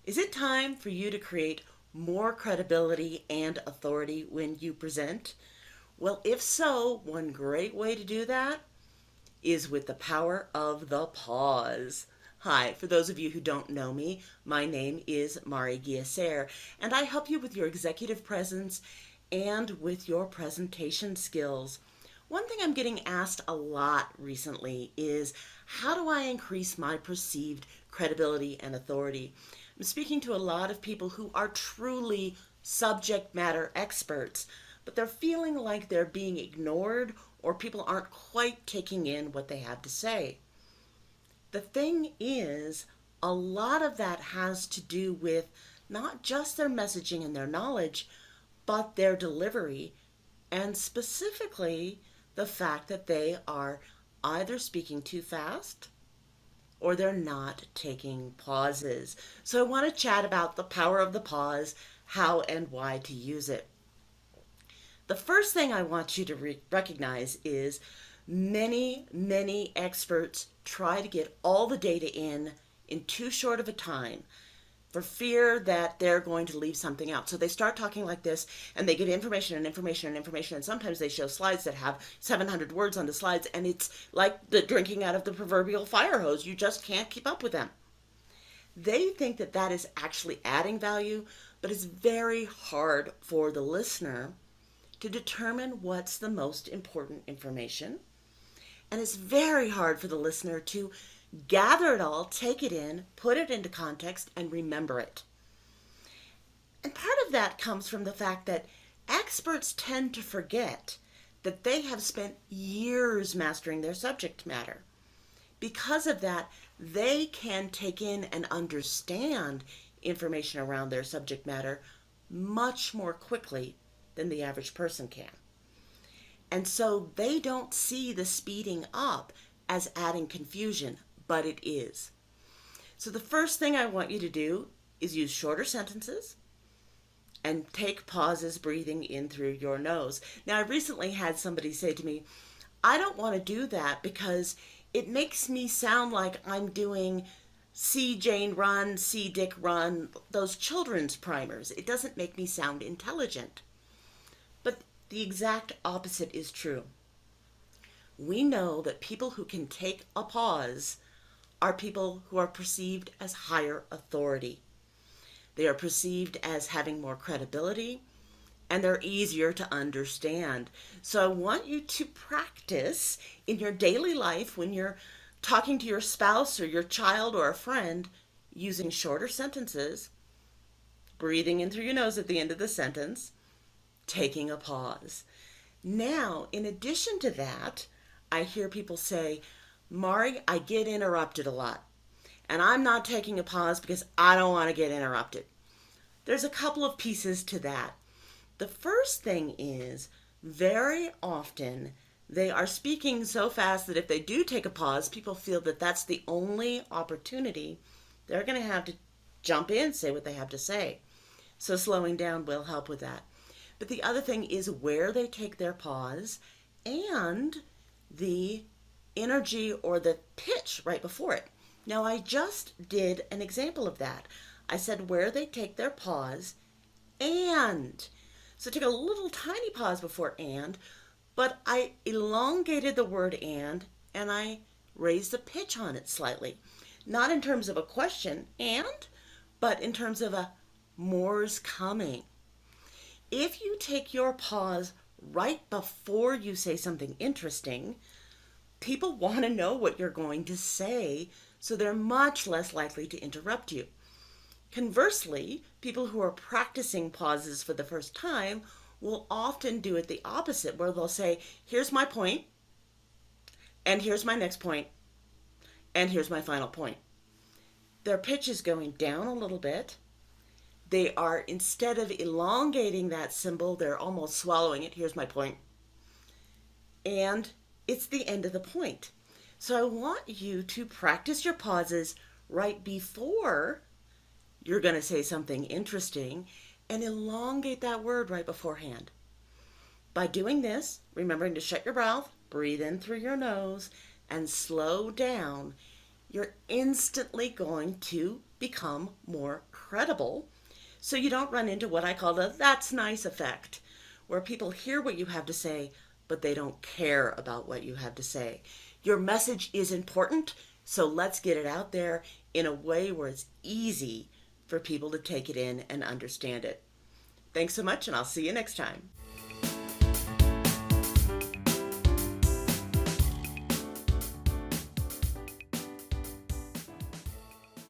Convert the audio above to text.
Is it time for you to create more credibility and authority when you present? Well, if so, one great way to do that is with the power of the pause. Hi, for those of you who don't know me, my name is Mari Geasair, and I help you with your executive presence and with your presentation skills. One thing I'm getting asked a lot recently is how do I increase my perceived credibility and authority? I'm speaking to a lot of people who are truly subject matter experts, but they're feeling like they're being ignored or people aren't quite taking in what they have to say. The thing is, a lot of that has to do with not just their messaging and their knowledge, but their delivery, and specifically the fact that they are either speaking too fast or they're not taking pauses. So I want to chat about the power of the pause, how and why to use it. The first thing I want you to recognize is many experts try to get all the data in too short of a time for fear that they're going to leave something out. So they start talking like this and they give information and information and information. And sometimes they show slides that have 700 words on the slides and it's like the drinking out of the proverbial fire hose. You just can't keep up with them. They think that that is actually adding value, but it's very hard for the listener to determine what's the most important information. And it's very hard for the listener to gather it all, take it in, put it into context, and remember it. And part of that comes from the fact that experts tend to forget that they have spent years mastering their subject matter. Because of that, they can take in and understand information around their subject matter much more quickly than the average person can. And so they don't see the speeding up as adding confusion, but it is. So the first thing I want you to do is use shorter sentences and take pauses breathing in through your nose. Now, I recently had somebody say to me, I don't want to do that because it makes me sound like I'm doing See Jane Run, See Dick Run, those children's primers. It doesn't make me sound intelligent. But the exact opposite is true. We know that people who can take a pause are people who are perceived as higher authority. They are perceived as having more credibility, and they're easier to understand. So I want you to practice in your daily life when you're talking to your spouse or your child or a friend using shorter sentences, breathing in through your nose at the end of the sentence, taking a pause. Now, in addition to that, I hear people say, Mari, I get interrupted a lot. And I'm not taking a pause because I don't want to get interrupted. There's a couple of pieces to that. The first thing is, very often they are speaking so fast that if they do take a pause, people feel that that's the only opportunity they're going to have to jump in, say what they have to say. So slowing down will help with that. But the other thing is where they take their pause and the energy or the pitch right before it. Now, I just did an example of that. I said where they take their pause and. So take a little tiny pause before and, but I elongated the word and I raised the pitch on it slightly. Not in terms of a question, and, but in terms of a more's coming. If you take your pause right before you say something interesting, people want to know what you're going to say, so they're much less likely to interrupt you. Conversely, people who are practicing pauses for the first time will often do it the opposite, where they'll say, here's my point, and here's my next point, and here's my final point. Their pitch is going down a little bit. They are, instead of elongating that symbol, they're almost swallowing it. Here's my point. And it's the end of the point. So I want you to practice your pauses right before you're going to say something interesting and elongate that word right beforehand. By doing this, remembering to shut your mouth, breathe in through your nose, and slow down, you're instantly going to become more credible, so you don't run into what I call the "that's nice" effect, where people hear what you have to say, but they don't care about what you have to say. Your message is important, so let's get it out there in a way where it's easy for people to take it in and understand it. Thanks so much, and I'll see you next time.